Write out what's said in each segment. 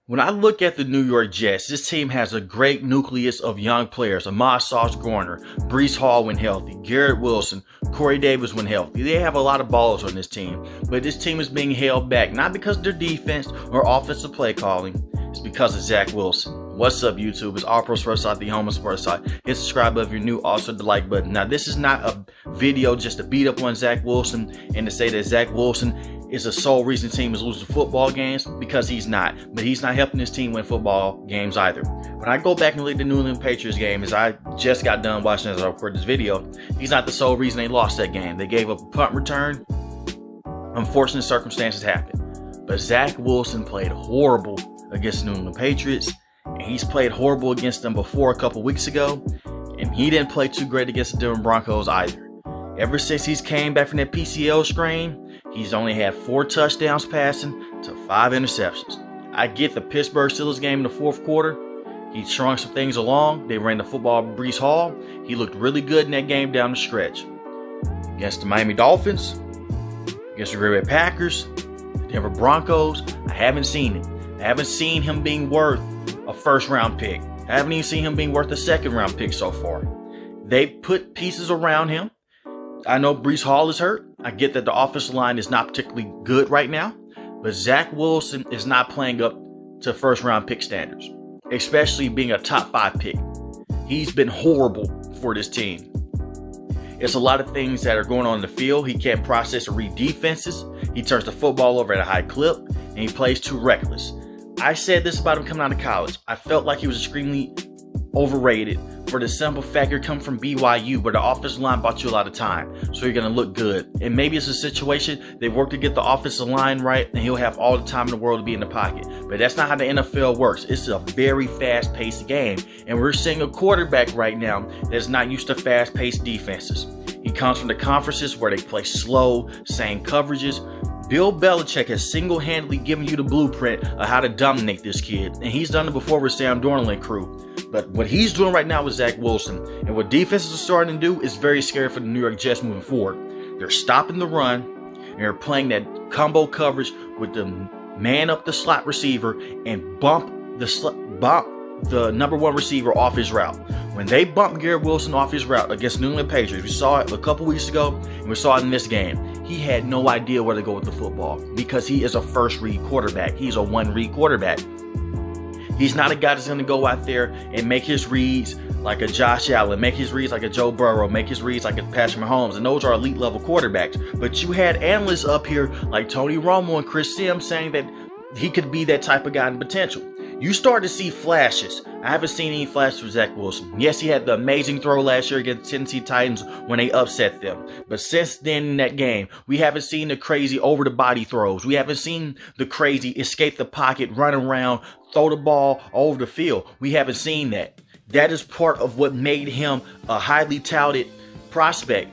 When I look at the New York Jets, this team has a great nucleus of young players. Ahmad Sauce Gardner, Breece Hall when healthy, Garrett Wilson, Corey Davis when healthy. They have a lot of ballers on this team, but this team is being held back, not because of their defense or offensive play calling. It's because of Zach Wilson. What's up, YouTube? It's All Pro Sports Side, the home of sports side. Hit subscribe if you're new, also the like button. Now, this is not a video just to beat up on Zach Wilson and to say that Zach Wilson is the sole reason the team is losing football games, because he's not. But he's not helping his team win football games either. When I go back and look at the New England Patriots game, as I just got done watching as I record this video, he's not the sole reason they lost that game. They gave up a punt return. Unfortunate circumstances happened. But Zach Wilson played horrible against the New England Patriots. And he's played horrible against them before a couple weeks ago. And he didn't play too great against the Denver Broncos either. Ever since he's came back from that PCL strain, he's only had 4 touchdowns passing to 5 interceptions. I get the Pittsburgh Steelers game in the fourth quarter. He shrunk some things along. They ran the football with Breece Hall. He looked really good in that game down the stretch. Against the Miami Dolphins, against the Green Bay Packers, the Denver Broncos, I haven't seen it. I haven't seen him being worth a first-round pick. I haven't even seen him being worth a second-round pick so far. They've put pieces around him. I know Breece Hall is hurt. I get that the offensive line is not particularly good right now. But Zach Wilson is not playing up to first-round pick standards, especially being a top 5 pick. He's been horrible for this team. It's a lot of things that are going on in the field. He can't process or read defenses. He turns the football over at a high clip, and he plays too reckless. I said this about him coming out of college. I felt like he was extremely overrated for the simple fact you're coming from BYU, where the offensive line bought you a lot of time, so you're going to look good. And maybe it's a situation they work to get the offensive line right, and he'll have all the time in the world to be in the pocket. But that's not how the NFL works. It's a very fast-paced game, and we're seeing a quarterback right now that's not used to fast-paced defenses. He comes from the conferences where they play slow, same coverages. Bill Belichick has single-handedly given you the blueprint of how to dominate this kid, and he's done it before with Sam Darnold and crew. But what he's doing right now with Zach Wilson, and what defenses are starting to do, is very scary for the New York Jets moving forward. They're stopping the run, and they're playing that combo coverage with the man up the slot receiver and bump the number 1 receiver off his route. When they bumped Garrett Wilson off his route against New England Patriots, we saw it a couple weeks ago, and we saw it in this game. He had no idea where to go with the football because he is a first-read quarterback. He's a one-read quarterback. He's not a guy that's going to go out there and make his reads like a Josh Allen, make his reads like a Joe Burrow, make his reads like a Patrick Mahomes, and those are elite-level quarterbacks. But you had analysts up here like Tony Romo and Chris Sims saying that he could be that type of guy in potential. You start to see flashes. I haven't seen any flashes for Zach Wilson. Yes, he had the amazing throw last year against the Tennessee Titans when they upset them. But since then in that game, we haven't seen the crazy over-the-body throws. We haven't seen the crazy escape the pocket, run around, throw the ball over the field. We haven't seen that. That is part of what made him a highly touted prospect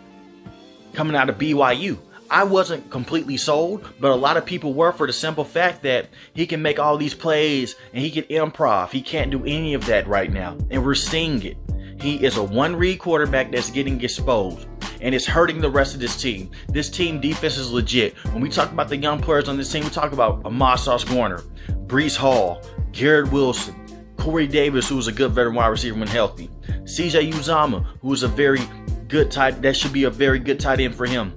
coming out of BYU. I wasn't completely sold, but a lot of people were, for the simple fact that he can make all these plays and he can improv. He can't do any of that right now, and we're seeing it. He is a one-read quarterback that's getting exposed, and it's hurting the rest of this team. This team defense is legit. When we talk about the young players on this team, we talk about Ahmad Sauce Gardner, Breece Hall, Garrett Wilson, Corey Davis, who's a good veteran wide receiver when healthy, CJ Uzomah, who's a very good tight, that should be a very good tight end for him.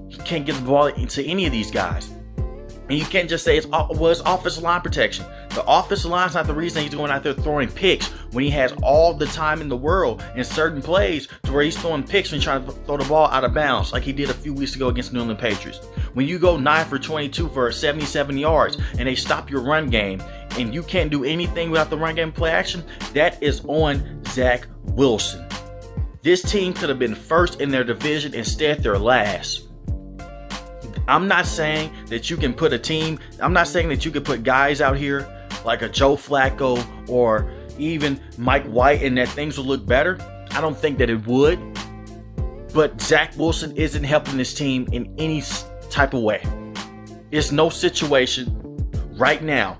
He can't get the ball into any of these guys. And you can't just say it's offensive line protection. The offensive line's not the reason he's going out there throwing picks when he has all the time in the world in certain plays to where he's throwing picks and trying to throw the ball out of bounds like he did a few weeks ago against the New England Patriots. When you go 9 for 22 for 77 yards and they stop your run game and you can't do anything without the run game play action, that is on Zach Wilson. This team could have been first in their division, instead they're last. I'm not saying that you can put guys out here like a Joe Flacco or even Mike White and that things will look better. I don't think that it would. But Zach Wilson isn't helping this team in any type of way. It's no situation right now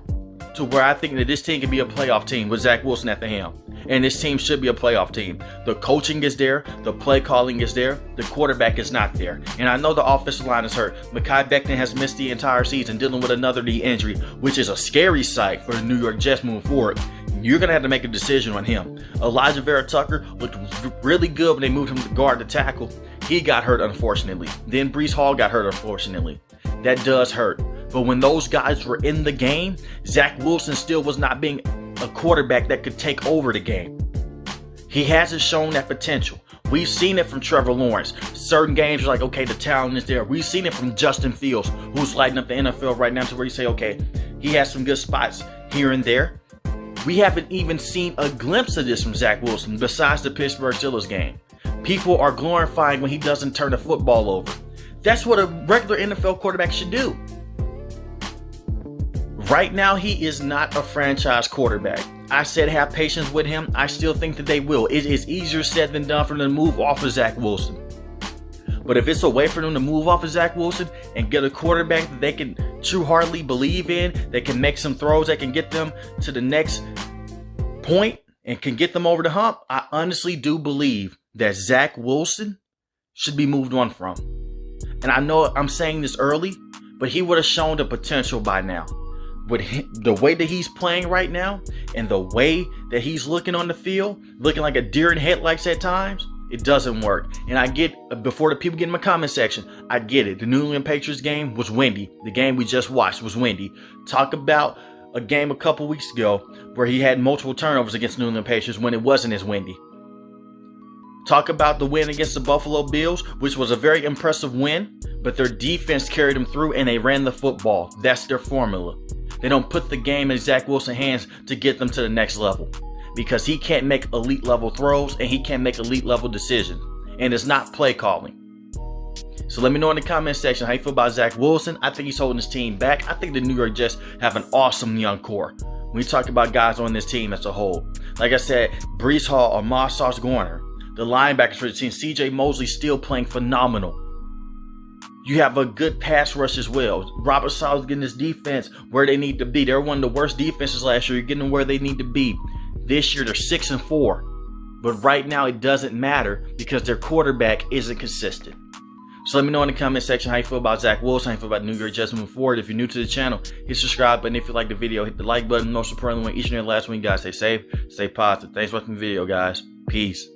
to where I think that this team can be a playoff team with Zach Wilson at the helm. And this team should be a playoff team. The coaching is there. The play calling is there. The quarterback is not there. And I know the offensive line is hurt. Mekhi Becton has missed the entire season dealing with another knee injury, which is a scary sight for the New York Jets moving forward. You're going to have to make a decision on him. Elijah Vera Tucker looked really good when they moved him to guard to tackle. He got hurt, unfortunately. Then Breece Hall got hurt, unfortunately. That does hurt. But when those guys were in the game, Zach Wilson still was not being a quarterback that could take over the game. He hasn't shown that potential. We've seen it from Trevor Lawrence. Certain games are like, okay, the talent is there. We've seen it from Justin Fields, who's lighting up the NFL right now, to where you say, okay, he has some good spots here and there. We haven't even seen a glimpse of this from Zach Wilson besides the Pittsburgh Steelers game. People are glorifying when he doesn't turn the football over. That's what a regular NFL quarterback should do. Right now, he is not a franchise quarterback. I said have patience with him. I still think that they will. It is easier said than done for them to move off of Zach Wilson. But if it's a way for them to move off of Zach Wilson and get a quarterback that they can true-heartedly believe in, that can make some throws, that can get them to the next point and can get them over the hump, I honestly do believe that Zach Wilson should be moved on from. And I know I'm saying this early, but he would have shown the potential by now. With the way that he's playing right now and the way that he's looking on the field, looking like a deer in headlights at times, it doesn't work. And I get, before the people get in my comment section, I get it. The New England Patriots game was windy. The game we just watched was windy. Talk about a game a couple weeks ago where he had multiple turnovers against the New England Patriots when it wasn't as windy. Talk about the win against the Buffalo Bills, which was a very impressive win, but their defense carried them through and they ran the football. That's their formula. They don't put the game in Zach Wilson's hands to get them to the next level because he can't make elite level throws and he can't make elite level decisions. And it's not play calling. So let me know in the comment section how you feel about Zach Wilson. I think he's holding his team back. I think the New York Jets have an awesome young core. When we talk about guys on this team as a whole, like I said, Breece Hall, Ahmad Sauce Gardner, the linebackers for the team, CJ Mosley still playing phenomenal. You have a good pass rush as well. Robert Saleh's getting this defense where they need to be. They're one of the worst defenses last year. You're getting them where they need to be. This year they're 6-4. But right now it doesn't matter because their quarterback isn't consistent. So let me know in the comment section how you feel about Zach Wilson, how you feel about New York Jets moving forward. If you're new to the channel, hit subscribe button. If you like the video, hit the like button. Most importantly, each and every last one, you guys stay safe, stay positive. Thanks for watching the video, guys. Peace.